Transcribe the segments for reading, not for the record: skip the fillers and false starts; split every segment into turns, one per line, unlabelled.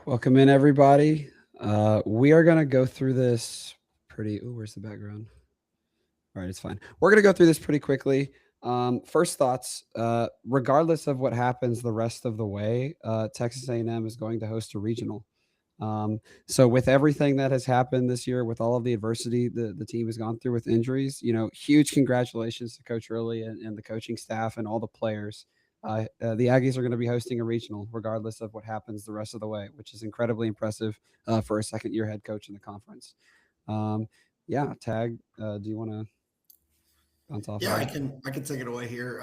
Welcome in, everybody. We are going to go through this pretty. Ooh, where's the background? All right, it's fine. We're going to go through this pretty quickly. First thoughts. Regardless of what happens the rest of the way, Texas A&M is going to host a regional. So with everything that has happened this year, with all of the adversity the team has gone through with injuries, huge congratulations to Coach Early and the coaching staff and all the players. The Aggies are going to be hosting a regional regardless of what happens the rest of the way, which is incredibly impressive for a second-year head coach in the conference. Yeah, Tag, do you want to bounce off?
Yeah, I can take it away here.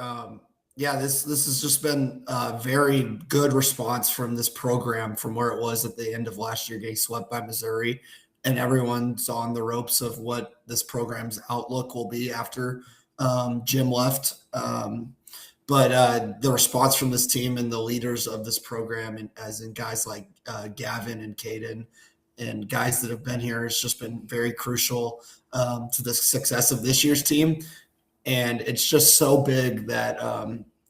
Yeah, this has just been a very good response from this program from where it was at the end of last year, getting swept by Missouri, and everyone's on the ropes of what this program's outlook will be after Jim left. But the response from this team and the leaders of this program, and as in guys like Gavin and Caden and guys that have been here, has just been very crucial to the success of this year's team. And it's just so big that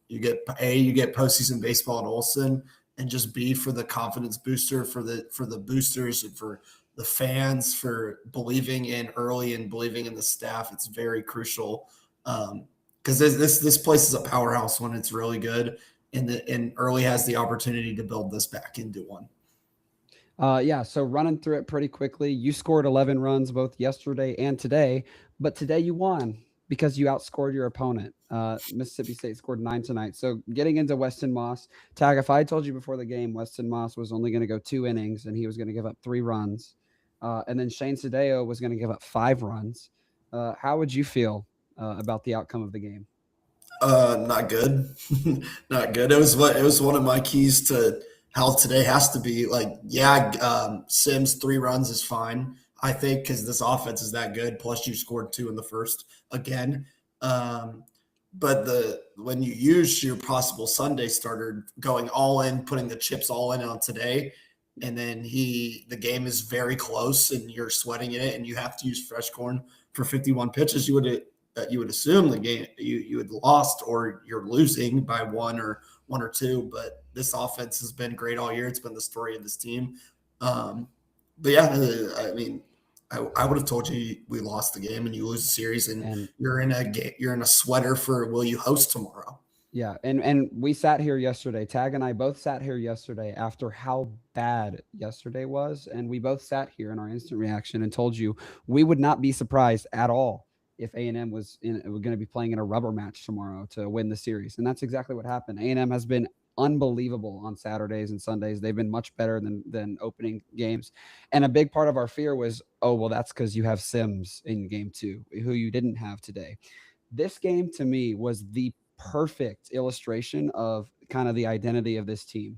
you get postseason baseball at Olson, and just B, for the confidence booster for the boosters and for the fans for believing in Early and believing in the staff. It's very crucial because this place is a powerhouse when it's really good, and Early has the opportunity to build this back into one.
Yeah, so running through it pretty quickly, you scored 11 runs both yesterday and today, but today you won because you outscored your opponent. Mississippi State scored 9 tonight. So getting into Weston Moss, Tag, if I told you before the game Weston Moss was only going to go 2 innings and he was going to give up 3 runs, and then Shane Sadeo was going to give up 5 runs, how would you feel about the outcome of the game?
Not good. Not good. It was one of my keys to how today has to be. Like, yeah, Sims 3 runs is fine. I think, because this offense is that good. Plus, you scored two in the first again. Um, but when you use your possible Sunday starter going all in, putting the chips all in on today, and then the game is very close and you're sweating in it, and you have to use fresh corn for 51 pitches, you would assume the game you had lost or you're losing by one or two. But this offense has been great all year. It's been the story of this team. Um, but yeah, I mean, I would have told you we lost the game and you lose the series, and
And
you're in a sweater for will you host tomorrow?
yeah, and we sat here yesterday. Tag and I both sat here yesterday after how bad yesterday was, and we both sat here in our instant reaction and told you we would not be surprised at all if A&M was going to be playing in a rubber match tomorrow to win the series, and that's exactly what happened. A&M has been unbelievable on Saturdays and Sundays. They've been much better than opening games, and a big part of our fear was, oh well, that's because you have Sims in game two, who you didn't have today. This game to me was the perfect illustration of kind of the identity of this team,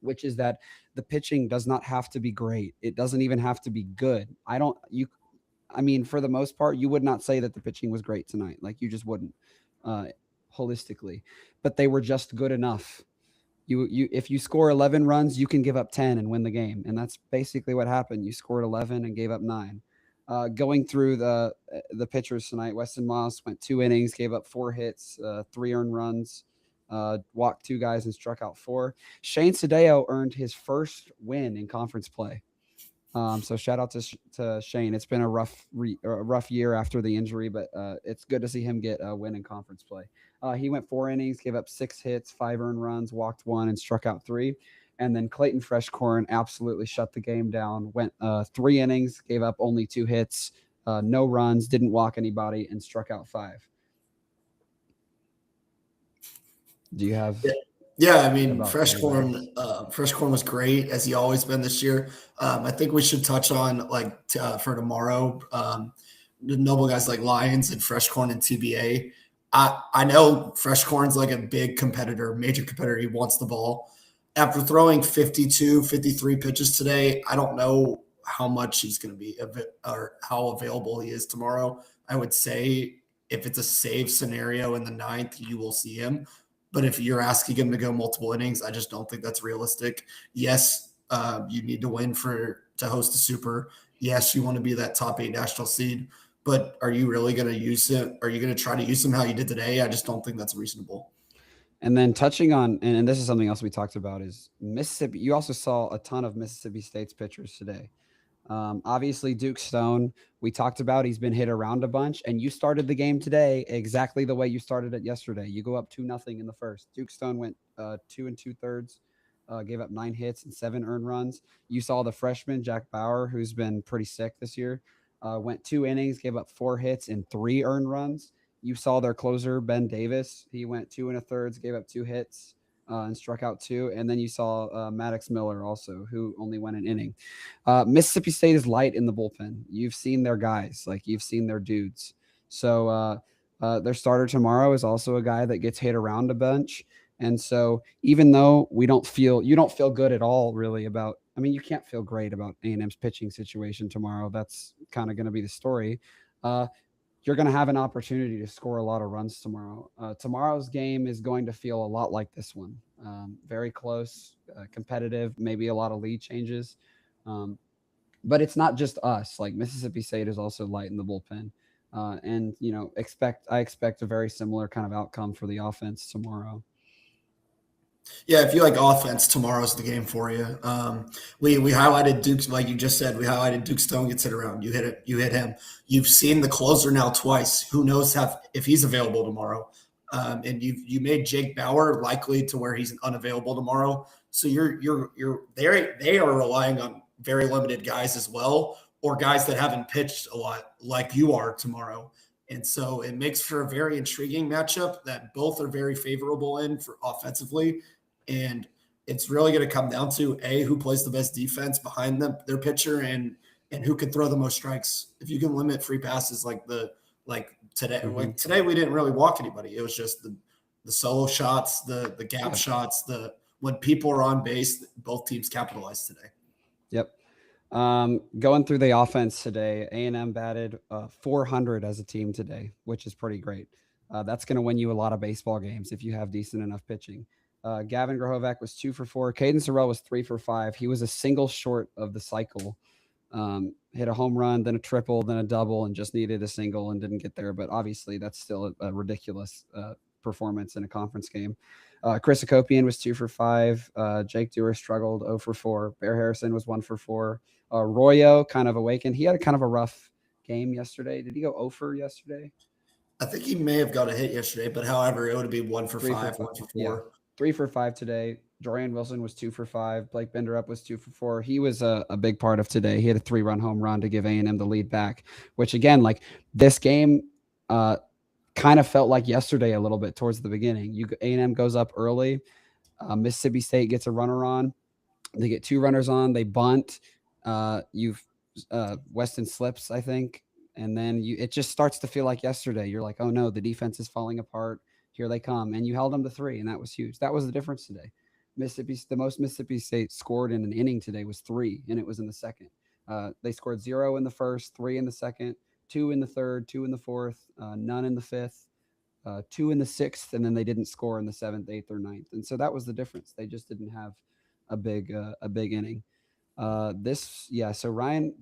which is that the pitching does not have to be great. It doesn't even have to be good. I mean, for the most part, you would not say that the pitching was great tonight. Like you just wouldn't, uh, holistically, but they were just good enough. If you score 11 runs, you can give up 10 and win the game, and that's basically what happened. You scored 11 and gave up 9. Going through the pitchers tonight, Weston Moss went 2 innings, gave up 4 hits, 3 earned runs, walked 2 guys and struck out 4. Shane Sadeo earned his first win in conference play. So shout out to Shane. It's been a rough year after the injury, but it's good to see him get a win in conference play. He went 4 innings, gave up 6 hits, 5 earned runs, walked 1, and struck out 3. And then Clayton Freshcorn absolutely shut the game down. Went 3 innings, gave up only 2 hits, no runs, didn't walk anybody, and struck out 5. Do you have
Yeah, I mean,
about anybody else?
Fresh corn was great as he always been this year. I think we should touch on for tomorrow, the noble guys like Lions and Fresh corn and TBA. I know Fresh corn's like a big competitor, major competitor. He wants the ball. After throwing 52, 53 pitches today, I don't know how much he's going to be or how available he is tomorrow. I would say if it's a save scenario in the ninth, you will see him. But if you're asking him to go multiple innings, I just don't think that's realistic. Yes, you need to win to host a super. Yes, you want to be that top 8 national seed. But are you really going to use him? Are you going to try to use him how you did today? I just don't think that's reasonable.
And then touching on, and this is something else we talked about, is Mississippi. You also saw a ton of Mississippi State's pitchers today. Obviously, Duke Stone, we talked about, he's been hit around a bunch, and you started the game today exactly the way you started it yesterday. You go up 2-0 in the first. Duke Stone went 2 2/3, gave up 9 hits and 7 earned runs. You saw the freshman, Jack Bauer, who's been pretty sick this year, went 2 innings, gave up 4 hits and 3 earned runs. You saw their closer, Ben Davis. He went 2 1/3, gave up 2 hits. And struck out 2. And then you saw Maddox Miller also, who only went an inning. Mississippi State is light in the bullpen. You've seen their guys, like you've seen their dudes. So their starter tomorrow is also a guy that gets hit around a bunch. And so even though you don't feel good at all really about, I mean, you can't feel great about A&M's pitching situation tomorrow. That's kind of going to be the story. You're going to have an opportunity to score a lot of runs tomorrow. Tomorrow's game is going to feel a lot like this one. Very close, competitive, maybe a lot of lead changes. But it's not just us. Like Mississippi State is also light in the bullpen. And, I expect a very similar kind of outcome for the offense tomorrow.
Yeah, if you like offense, tomorrow's the game for you. We highlighted Duke's, like you just said, we highlighted Duke Stone gets hit around. You hit it, you hit him. You've seen the closer now twice. Who knows if he's available tomorrow? And you made Jake Bauer likely to where he's unavailable tomorrow. So they are relying on very limited guys as well, or guys that haven't pitched a lot like you are tomorrow. And so it makes for a very intriguing matchup that both are very favorable in for offensively. And it's really going to come down to who plays the best defense behind their pitcher, and who can throw the most strikes. If you can limit free passes like today, like today we didn't really walk anybody. It was just the solo shots, the gap shots, when people are on base, both teams capitalized today.
Yep. Going through the offense today, A&M batted 400 as a team today, which is pretty great. That's going to win you a lot of baseball games if you have decent enough pitching. Gavin Grohovac was 2 for 4. Caden Sorrell was 3 for 5. He was a single short of the cycle. Hit a home run, then a triple, then a double, and just needed a single and didn't get there. But obviously, that's still a ridiculous performance in a conference game. Chris Akopian was 2 for 5. Jake Dewar struggled 0 for 4. Bear Harrison was 1 for 4. Royo kind of awakened. He had a kind of a rough game yesterday. Did he go 0 for yesterday?
I think he may have got a hit yesterday, but however, it would be 1 for 5, 1 for
Yeah,
4.
3 for 5 today. Jorian Wilson was 2 for 5. Blake Benderup was 2 for 4. He was a big part of today. He had a 3-run home run to give A&M the lead back, which again, like this game, kind of felt like yesterday a little bit towards the beginning. A&M goes up early. Mississippi State gets a runner on. They get 2 runners on. They bunt. You've Weston slips, I think, and then it just starts to feel like yesterday. You're like, oh no, the defense is falling apart. Here they come, and you held them to 3, and that was huge. That was the difference today. The most Mississippi State scored in an inning today was 3, and it was in the second. They scored 0 in the first, 3 in the second, 2 in the third, 2 in the fourth, none in the fifth, 2 in the sixth, and then they didn't score in the seventh, eighth, or ninth. And so that was the difference. They just didn't have a big inning. So Ryan,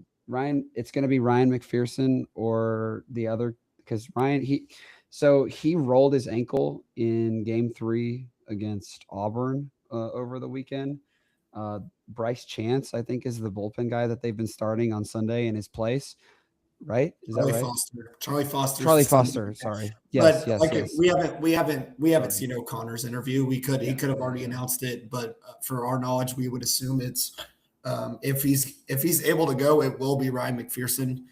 it's going to be Ryan McPherson or the other because he rolled his ankle in Game 3 against Auburn over the weekend. Bryce Chance, I think, is the bullpen guy that they've been starting on Sunday in his place. Right? Is that
Charlie
right?
Foster. Charlie Foster's
Charlie
the same.
Foster. Sorry. Yes,
But
yes,
like
yes.
we haven't
Sorry.
seen O'Connor's interview. He
Yeah,
could have
yeah,
already
yeah.
announced it, but for our knowledge, we would assume it's if he's able to go, it will be Ryan McPherson,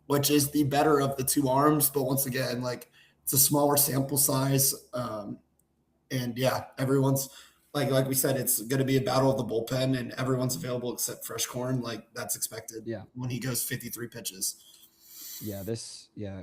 which is the better of the two arms. But once again, like it's a smaller sample size, and yeah, everyone's like we said, it's going to be a battle of the bullpen, and everyone's available except Fresh Corn. Like that's expected
Yeah.
when he goes 53 pitches.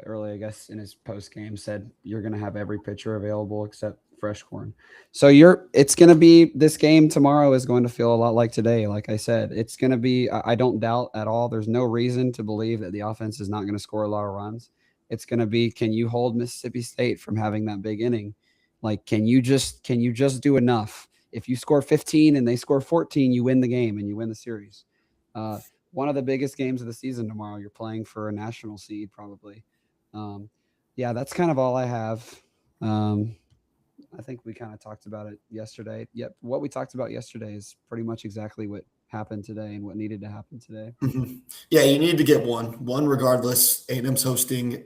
Early, I guess, in his post game said you're going to have every pitcher available except fresh corn. So it's going to be this game tomorrow is going to feel a lot like today. Like I said, it's going to be, I don't doubt at all. There's no reason to believe that the offense is not going to score a lot of runs. It's going to be, can you hold Mississippi State from having that big inning? Like, can you just do enough? If you score 15 and they score 14, you win the game and you win the series. Uh, One of the biggest games of the season tomorrow. You're playing for a national seed, probably. Um, yeah, that's kind of all I have. Um, I think we kind of talked about it yesterday. Yep, what we talked about yesterday is pretty much exactly what happened today and what needed to happen today.
Mhm. Yeah, you need to get one regardless. A&M's hosting,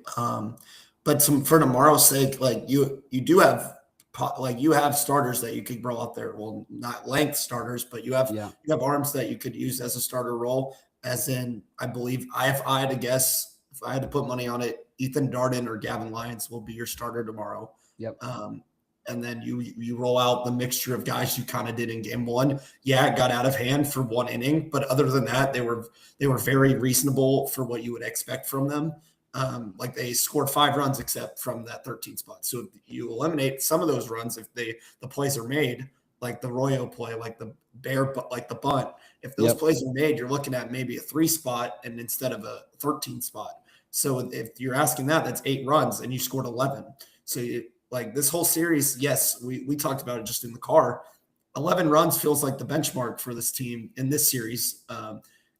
but some for tomorrow's sake, like you do have like you have starters that you could roll out there. Well, not length starters, but
Yeah,
you have arms that you could use as a starter role. As in, I believe if I had to guess, if I had to put money on it, Ethan Darden or Gavin Lyons will be your starter tomorrow.
yep,
Um, and then you roll out the mixture of guys you kind of did in Game 1. Yeah, it got out of hand for one inning, but other than that, they were very reasonable for what you would expect from them. Like they scored 5 runs except from that 13 spot. So if you eliminate some of those runs if the plays are made, like the Royo play, like the bear, like the bunt. If those
yep,
plays are made, you're looking at maybe a 3 spot and instead of a 13 spot. So if you're asking that, that's 8 runs and you scored 11. So like this whole series, yes, we talked about it just in the car. 11 runs feels like the benchmark for this team in this series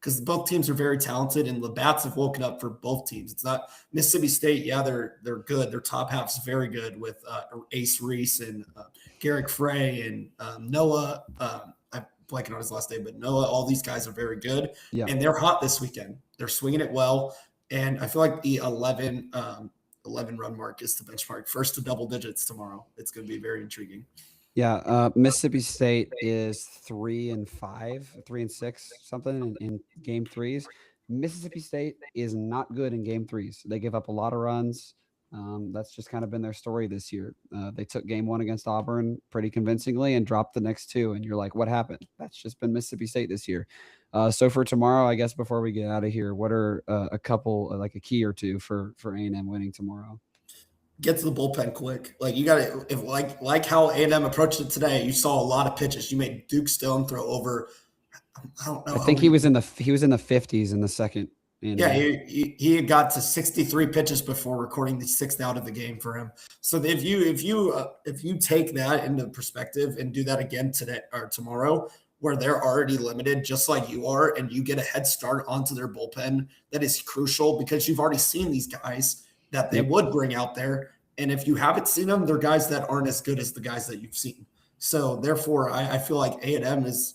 because both teams are very talented and the bats have woken up for both teams. It's not Mississippi State. Yeah, they're good. Their top half's very good with Ace Reese and Garrick Frey and Noah. I'm blanking on his last name, but Noah. All these guys are very good
yeah.
and they're hot this weekend. They're swinging it well, and I feel like the 11 run mark is the benchmark. First to double digits tomorrow. It's going to be very intriguing.
Yeah, Mississippi State is 3-5, 3-6, something in game threes. Mississippi State is not good in game threes. They give up a lot of runs. That's just kind of been their story this year. They took game 1 against Auburn pretty convincingly and dropped the next 2. And you're like, what happened? That's just been Mississippi State this year. So for tomorrow, I guess before we get out of here, what are a couple, like a key or two for A&M winning tomorrow?
Get to the bullpen quick. Like you got to, if like how A&M approached it today, you saw a lot of pitches. You made Duke Stone throw over I don't know
I
how
think he was in the 50s in the second
Yeah,
inning.
he had got to 63 pitches before recording the sixth out of the game for him. So if you take that into perspective and do that again today or tomorrow, where they're already limited just like you are, and you get a head start onto their bullpen, that is crucial because you've already seen these guys that they
Yep.
would bring out there, and if you haven't seen them, they're guys that aren't as good as the guys that you've seen. So therefore, I feel like A&M's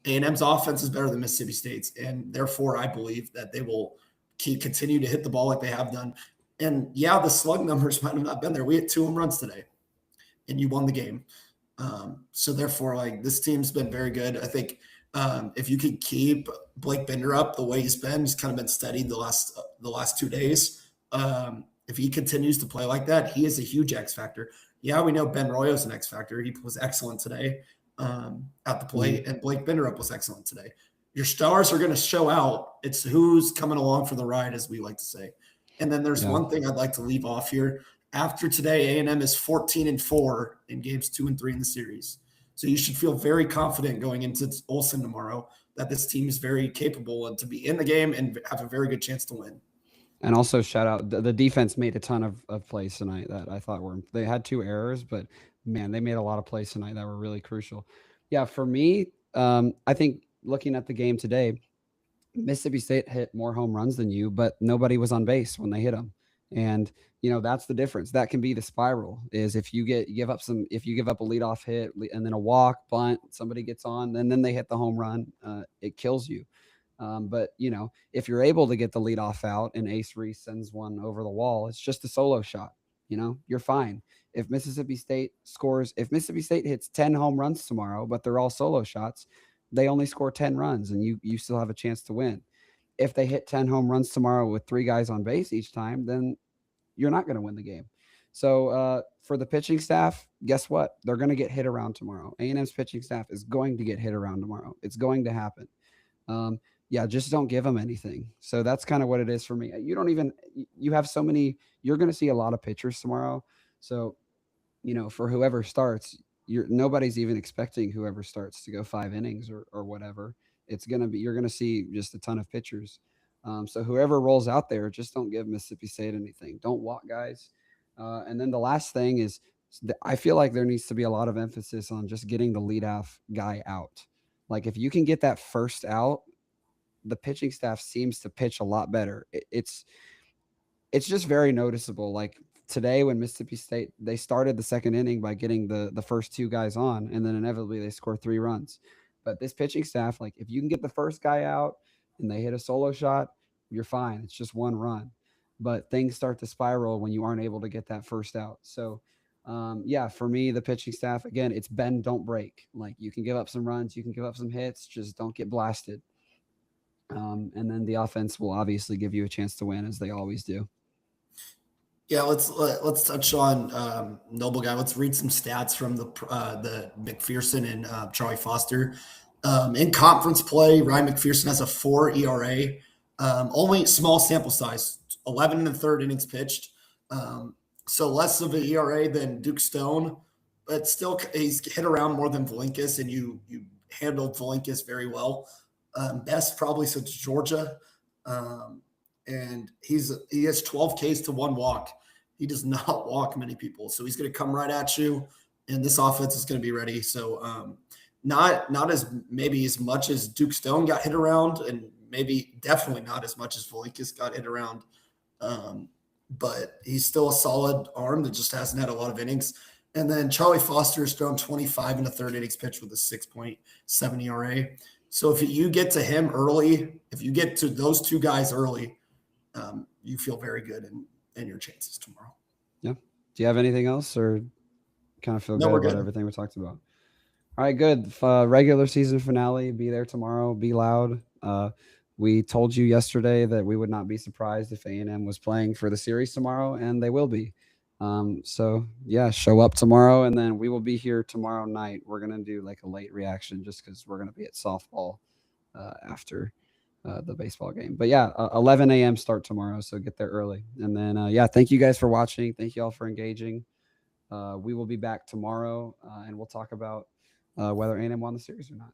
offense is better than Mississippi State's, and therefore I believe that they will continue to hit the ball like they have done. And yeah, the slug numbers might have not been there. We had 2 home runs today, and you won the game. So therefore, like this team's been very good. I think if you could keep Blake Bender up the way he's kind of been steady the last 2 days. If he continues to play like that, he is a huge X factor. Yeah, we know Ben Royo's an X factor. He was excellent today at the
Mhm.
plate, and Blake Benderup was excellent today. Your stars are going to show out. It's who's coming along for the ride, as we like to say. And then there's
Yeah.
one thing I'd like to leave off here. After today, A&M is 14-4 in games 2 and 3 in the series. So you should feel very confident going into Olson tomorrow that this team is very capable and to be in the game and have a very good chance to win.
And also shout out the defense made a ton of plays tonight that I thought they had 2 errors, but man, they made a lot of plays tonight that were really crucial. Yeah, for me, I think looking at the game today, Mississippi State hit more home runs than you, but nobody was on base when they hit them. And that's the difference. That can be the spiral. Is if if you give up a leadoff hit and then a walk, bunt, somebody gets on, then they hit the home run, it kills you. But if you're able to get the leadoff out and Ace Reese sends one over the wall, it's just a solo shot. You're fine. If Mississippi State hits 10 home runs tomorrow, but they're all solo shots, they only score 10 runs and you still have a chance to win. If they hit 10 home runs tomorrow with 3 guys on base each time, then you're not going to win the game. So for the pitching staff, guess what? They're going to get hit around tomorrow. A&M's pitching staff is going to get hit around tomorrow. It's going to happen. Yeah, just don't give them anything. So that's kind of what it is for me. You have so many, you're going to see a lot of pitchers tomorrow. So for whoever starts, nobody's even expecting whoever starts to go 5 innings or whatever. You're gonna see just a ton of pitchers. So whoever rolls out there, just don't give Mississippi State anything. Don't walk guys. And then the last thing is, I feel like there needs to be a lot of emphasis on just getting the leadoff guy out. Like if you can get that first out, the pitching staff seems to pitch a lot better. It's just very noticeable. Like today, when Mississippi State they started the second inning by getting the first 2 guys on, and then inevitably they score 3 runs. But this pitching staff, like if you can get the first guy out and they hit a solo shot, you're fine. It's just 1 run. But things start to spiral when you aren't able to get that first out. So yeah, for me, the pitching staff again, it's bend, don't break. Like you can give up some runs, you can give up some hits, just don't get blasted. And then the offense will obviously give you a chance to win as they always do.
Yeah, let's touch on Noble Guy. Let's read some stats from the McPherson and Charlie Foster. In conference play, Ryan McPherson has a 4 ERA, only small sample size, 11 and a third innings pitched. So less of an ERA than Duke Stone, but still he's hit around more than Volinkis, and you handled Volinkis very well. Best probably since Georgia. And he has 12 Ks to 1 walk. He does not walk many people, so he's going to come right at you, and this offense is going to be ready. So not as maybe as much as Duke Stone got hit around, and maybe definitely not as much as Volinkis got hit around. But he's still a solid arm that just hasn't had a lot of innings. And then Charlie Foster has thrown 25 and a third innings pitch with a 6.7 ERA. So if you get to him early, if you get to those 2 guys early, you feel very good in your chances tomorrow.
Yeah. Do you have anything else, or kind of feel
No,
good
we're
about
good.
everything we talked about? All right, good. Regular season finale. Be there tomorrow. Be loud. We told you yesterday that we would not be surprised if A&M was playing for the series tomorrow, and they will be. So yeah, show up tomorrow, and then we will be here tomorrow night. We're gonna do like a late reaction just because we're gonna be at softball after the baseball game. But yeah, 11 a.m. start tomorrow, so get there early. And then yeah, thank you guys for watching. Thank you all for engaging. We will be back tomorrow, and we'll talk about whether A&M won the series or not.